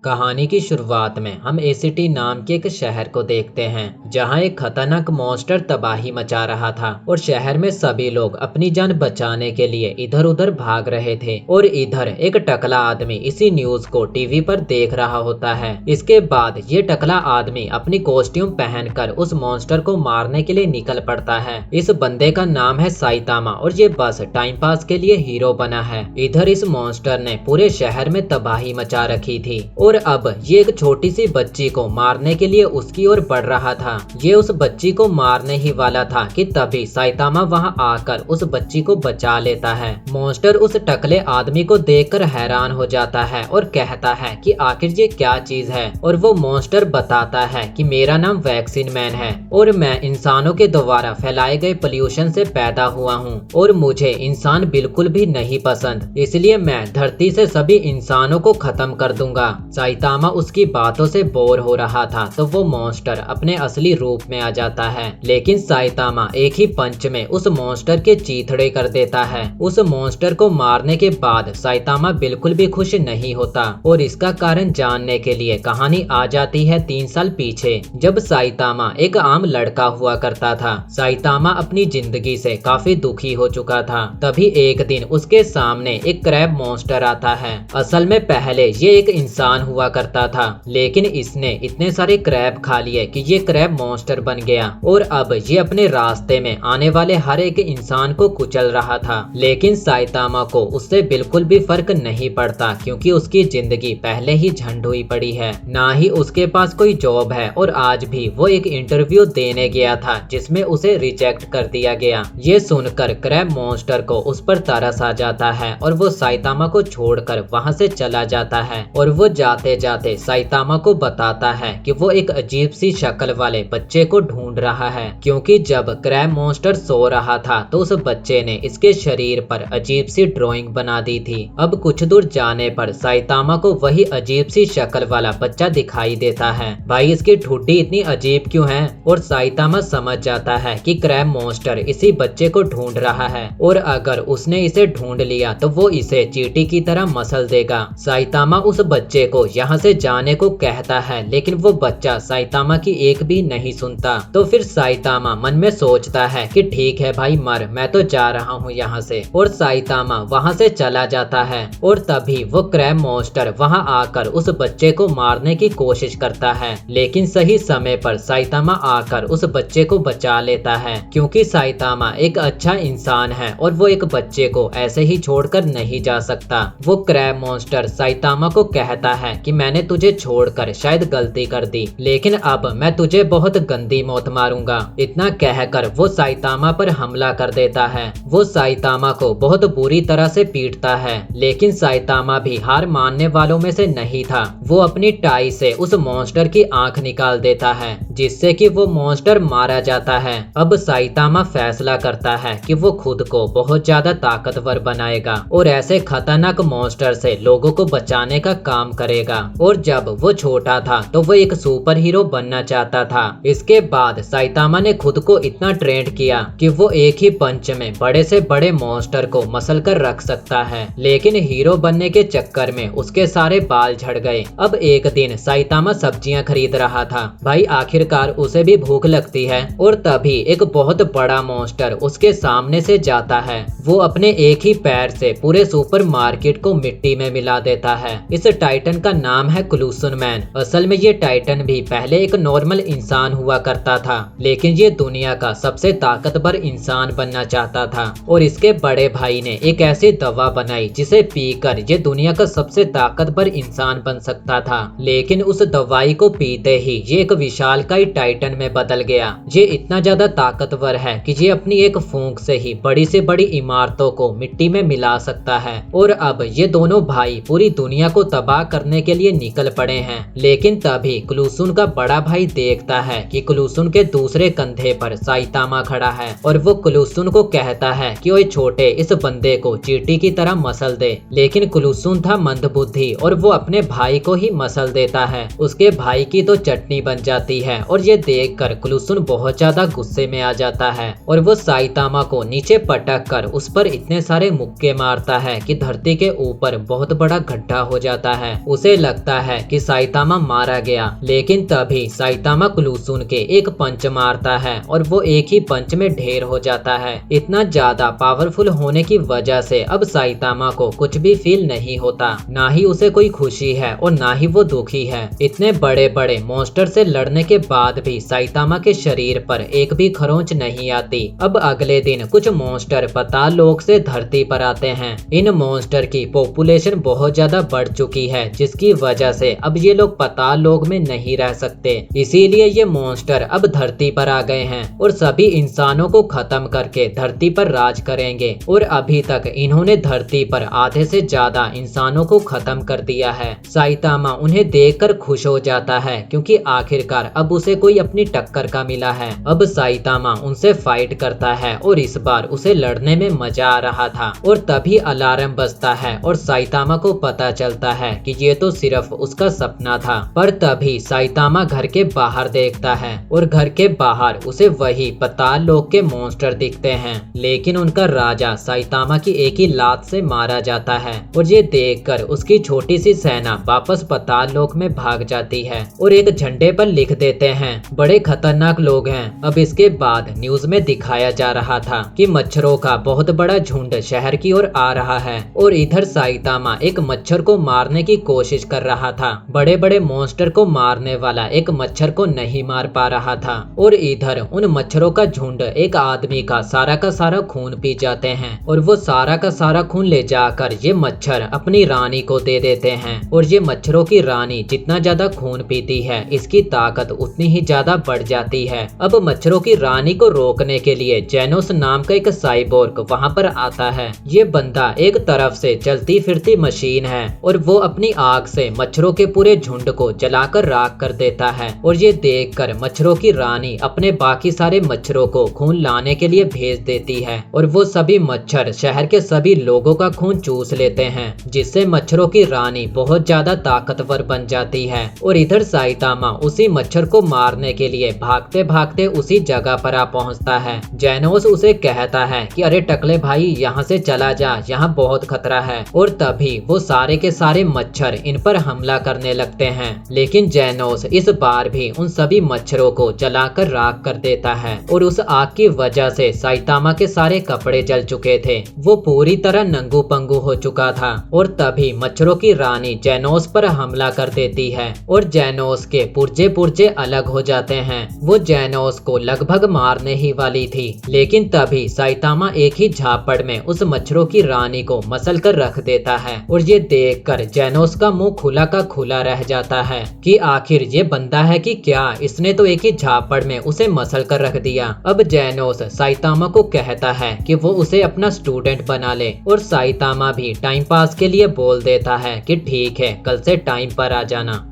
कहानी की शुरुआत में हम एसिटी नाम के एक शहर को देखते हैं जहां एक खतरनाक मॉन्स्टर तबाही मचा रहा था और शहर में सभी लोग अपनी जान बचाने के लिए इधर उधर भाग रहे थे। और इधर एक टकला आदमी इसी न्यूज को टीवी पर देख रहा होता है। इसके बाद ये टकला आदमी अपनी कॉस्ट्यूम पहनकर उस मॉन्स्टर को मारने के लिए निकल पड़ता है। इस बंदे का नाम है साइतामा और ये बस टाइम पास के लिए हीरो बना है। इधर इस मॉन्स्टर ने पूरे शहर में तबाही मचा रखी थी और अब ये एक छोटी सी बच्ची को मारने के लिए उसकी ओर बढ़ रहा था। ये उस बच्ची को मारने ही वाला था कि तभी साइतामा वहां आकर उस बच्ची को बचा लेता है। मॉन्स्टर उस टकले आदमी को देखकर हैरान हो जाता है और कहता है कि आखिर ये क्या चीज है। और वो मॉन्स्टर बताता है कि मेरा नाम वैक्सीन मैन है और मैं इंसानों के द्वारा फैलाए गए पोल्यूशन से पैदा हुआ हूँ और मुझे इंसान बिल्कुल भी नहीं पसंद, इसलिए मैं धरती से सभी इंसानों को खत्म कर दूंगा। साइतामा उसकी बातों से बोर हो रहा था तो वो मॉन्स्टर अपने असली रूप में आ जाता है, लेकिन साइतामा एक ही पंच में उस मॉन्स्टर के चीथड़े कर देता है। उस मॉन्स्टर को मारने के बाद साइतामा बिल्कुल भी खुश नहीं होता और इसका कारण जानने के लिए कहानी आ जाती है 3 साल पीछे, जब साइतामा एक आम लड़का हुआ करता था। साइतामा अपनी जिंदगी से काफी दुखी हो चुका था। तभी एक दिन उसके सामने एक क्रैब मॉन्स्टर आता है। असल में पहले ये एक इंसान हुआ करता था, लेकिन इसने इतने सारे क्रैब खा लिए कि ये क्रैब मॉन्स्टर बन गया और अब ये अपने रास्ते में आने वाले हर एक इंसान को कुचल रहा था। लेकिन साइतामा को उससे बिल्कुल भी फर्क नहीं पड़ता क्योंकि उसकी जिंदगी पहले ही झंड हुई पड़ी है, ना ही उसके पास कोई जॉब है और आज भी वो एक इंटरव्यू देने गया था जिसमें उसे रिजेक्ट कर दिया गया। ये सुनकर क्रैब मॉन्स्टर को उस पर तरस आ जाता है और वो साइतामा को छोड़कर वहां से चला जाता है और वो जाते जाते साइतामा को बताता है कि वो एक अजीब सी शक्ल वाले बच्चे को ढूंढ रहा है, क्योंकि जब क्रैब मॉन्स्टर सो रहा था तो उस बच्चे ने इसके शरीर पर अजीब सी ड्राइंग बना दी थी। अब कुछ दूर जाने पर साइतामा को वही अजीब सी शक्ल वाला बच्चा दिखाई देता है। भाई इसकी ठुड्डी इतनी अजीब क्यों है? और साइतामा समझ जाता है कि क्रैब मॉन्स्टर इसी बच्चे को ढूंढ रहा है और अगर उसने इसे ढूंढ लिया तो वो इसे चींटी की तरह मसल देगा। साइतामा उस बच्चे को यहाँ से जाने को कहता है, लेकिन वो बच्चा साइतामा की एक भी नहीं सुनता। तो फिर साइतामा मन में सोचता है कि ठीक है भाई मर, मैं तो जा रहा हूँ यहाँ से। और साइतामा वहाँ से चला जाता है और तभी वो क्रैब मॉन्स्टर वहाँ आकर उस बच्चे को मारने की कोशिश करता है, लेकिन सही समय पर साइतामा आकर उस बच्चे को बचा लेता है, क्योंकि साइतामा एक अच्छा इंसान है और वो एक बच्चे को ऐसे ही छोड़कर नहीं जा सकता। वो क्रैब मॉन्स्टर साइतामा को कहता है कि मैंने तुझे छोड़कर शायद गलती कर दी, लेकिन अब मैं तुझे बहुत गंदी मौत मारूंगा। इतना कहकर वो साइतामा पर हमला कर देता है। वो साइतामा को बहुत बुरी तरह से पीटता है, लेकिन साइतामा भी हार मानने वालों में से नहीं था। वो अपनी टाई से उस मॉन्स्टर की आंख निकाल देता है, जिससे कि वो मॉन्स्टर मारा जाता है। अब साइतामा फैसला करता है कि वो खुद को बहुत ज्यादा ताकतवर बनाएगा और ऐसे खतरनाक मॉन्स्टर से लोगों को बचाने का काम करेगा। और जब वो छोटा था तो वो एक सुपर हीरो बनना चाहता था। इसके बाद साइतामा ने खुद को इतना ट्रेंड किया कि वो एक ही पंच में बड़े से बड़े मॉन्स्टर को मसल कर रख सकता है, लेकिन हीरो बनने के चक्कर में उसके सारे बाल झड़ गए। अब एक दिन साइतामा सब्जियां खरीद रहा था। भाई आखिरकार उसे भी भूख लगती है और तभी एक बहुत बड़ा मॉन्स्टर उसके सामने से जाता है। वो अपने एक ही पैर से पूरे सुपर मार्केट को मिट्टी में मिला देता है। इस टाइटन का नाम है क्लूसन मैन। असल में ये टाइटन भी पहले एक नॉर्मल इंसान हुआ करता था, लेकिन ये दुनिया का सबसे ताकतवर इंसान बनना चाहता था और इसके बड़े भाई ने एक ऐसी दवा बनाई जिसे पीकर ये दुनिया का सबसे ताकतवर इंसान बन सकता था। लेकिन उस दवाई को पीते ही ये एक विशालकाय टाइटन में बदल गया। ये इतना ज्यादा ताकतवर है कि ये अपनी एक फूंक से ही बड़ी से बड़ी इमारतों को मिट्टी में मिला सकता है। और अब ये दोनों भाई पूरी दुनिया को तबाह करने के लिए निकल पड़े हैं। लेकिन तभी क्लूसुन का बड़ा भाई देखता है कि क्लूसुन के दूसरे कंधे पर साइतामा खड़ा है और वो क्लूसुन को कहता है कि ओए छोटे, इस बंदे को चींटी की तरह मसल दे। लेकिन क्लूसुन था मंदबुद्धि और वो अपने भाई को ही मसल देता है। उसके भाई की तो चटनी बन जाती है और ये देखकर क्लूसुन बहुत ज्यादा गुस्से में आ जाता है और वो साइतामा को नीचे पटक कर उस पर इतने सारे मुक्के मारता है कि धरती के ऊपर बहुत बड़ा गड्ढा हो जाता है। उसे उसे लगता है कि साइतामा मारा गया, लेकिन तभी साइतामा क्लू सुन के एक पंच मारता है और वो एक ही पंच में ढेर हो जाता है। इतना ज्यादा पावरफुल होने की वजह से अब साइतामा को कुछ भी फील नहीं होता, ना ही उसे कोई खुशी है और ना ही वो दुखी है। इतने बड़े बड़े मॉन्स्टर से लड़ने के बाद भी साइतामा के शरीर पर एक भी खरोंच नहीं आती। अब अगले दिन कुछ मॉन्स्टर पाताल लोक से धरती पर आते हैं। इन मॉन्स्टर की पॉपुलेशन बहुत ज्यादा बढ़ चुकी है, जिसकी वजह से अब ये लोग पाताल लोक में नहीं रह सकते। इसीलिए ये मॉन्स्टर अब धरती पर आ गए हैं और सभी इंसानों को खत्म करके धरती पर राज करेंगे। और अभी तक इन्होंने धरती पर आधे से ज्यादा इंसानों को खत्म कर दिया है। साइतामा उन्हें देखकर खुश हो जाता है, क्योंकि आखिरकार अब उसे कोई अपनी टक्कर का मिला है। अब साइतामा उनसे फाइट करता है और इस बार उसे लड़ने में मजा आ रहा था। और तभी अलार्म बजता है और साइतामा को पता चलता है कि ये तो सिर्फ उसका सपना था। पर तभी साइतामा घर के बाहर देखता है और घर के बाहर उसे वही पाताल लोक के मॉन्स्टर दिखते हैं, लेकिन उनका राजा साइतामा की एक ही लात से मारा जाता है। और ये देखकर उसकी छोटी सी सेना वापस पाताल लोक में भाग जाती है और एक झंडे पर लिख देते हैं, बड़े खतरनाक लोग हैं। अब इसके बाद न्यूज में दिखाया जा रहा था कि मच्छरों का बहुत बड़ा झुंड शहर की ओर आ रहा है और इधर साइतामा एक मच्छर को मारने की कोशिश कर रहा था। बड़े बड़े मॉन्स्टर को मारने वाला एक मच्छर को नहीं मार पा रहा था और इधर उन मच्छरों का झुंड एक आदमी का सारा खून पी जाते हैं और वो सारा का सारा खून ले जाकर ये मच्छर अपनी रानी को दे देते हैं। और ये मच्छरों की रानी जितना ज्यादा खून पीती है, इसकी ताकत उतनी ही ज्यादा बढ़ जाती है। अब मच्छरों की रानी को रोकने के लिए जेनोस नाम का एक साइबोर्ग वहाँ पर आता है। ये बंदा एक तरफ से चलती फिरती मशीन है और वो अपनी आग से मच्छरों के पूरे झुंड को जलाकर राख कर देता है। और ये देखकर मच्छरों की रानी अपने बाकी सारे मच्छरों को खून लाने के लिए भेज देती है और वो सभी मच्छर शहर के सभी लोगों का खून चूस लेते हैं, जिससे मच्छरों की रानी बहुत ज्यादा ताकतवर बन जाती है। और इधर साइतामा उसी मच्छर को मारने के लिए भागते भागते उसी जगह पर आ पहुंचता है। जेनोस उसे कहता है कि अरे टकले भाई, यहाँ से चला जा, यहाँ बहुत खतरा है। और तभी वो सारे के सारे मच्छर इन पर हमला करने लगते हैं, लेकिन जेनोस इस बार भी उन सभी मच्छरों को जलाकर राख कर देता है। और उस आग की वजह से साइतामा के सारे कपड़े जल चुके थे, वो पूरी तरह नंगू पंगू हो चुका था। और तभी मच्छरों की रानी जेनोस पर हमला कर देती है और जेनोस के पुर्जे पुर्जे अलग हो जाते हैं। वो जेनोस को लगभग मारने ही वाली थी, लेकिन तभी साइतामा एक ही झापड़ में उस मच्छरों की रानी को मसल कर रख देता है। और ये देखकर जेनोस का मुंह खुला का खुला रह जाता है कि आखिर ये बंदा है कि क्या, इसने तो एक ही झापड़ में उसे मसल कर रख दिया। अब जेनोस साइतामा को कहता है कि वो उसे अपना स्टूडेंट बना ले और साइतामा भी टाइम पास के लिए बोल देता है कि ठीक है, कल से टाइम पर आ जाना।